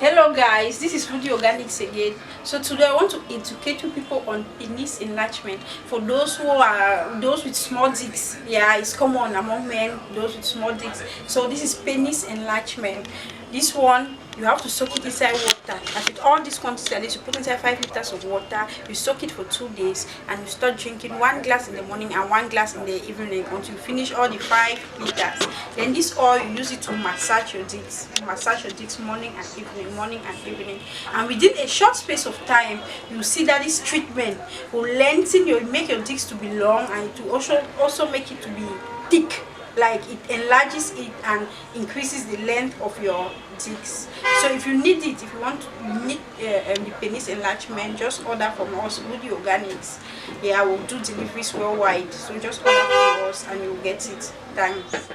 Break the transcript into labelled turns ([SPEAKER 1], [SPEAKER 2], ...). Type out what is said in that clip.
[SPEAKER 1] Hello guys, this is Rudy Organics again. So today I want to educate you people on penis enlargement. For those with small dicks, yeah, it's common among men, those with small dicks. So this is penis enlargement. This one, you have to soak it inside water. As with all these quantities, you put inside 5 liters of water. You soak it for 2 days, and you start drinking 1 glass in the morning and 1 glass in the evening until you finish all the 5 liters. Then this oil, you use it to massage your dicks. Massage your dicks morning and evening. And within a short space of time, you see that this treatment will lengthen make your dicks to be long, and it will also make it to be thick. Like it enlarges it and increases the length of your dicks. So if you need it, if you need the penis enlargement, just order from us, Rudy Organics. Yeah, I will do deliveries worldwide. So just order from us and you'll get it. Thanks.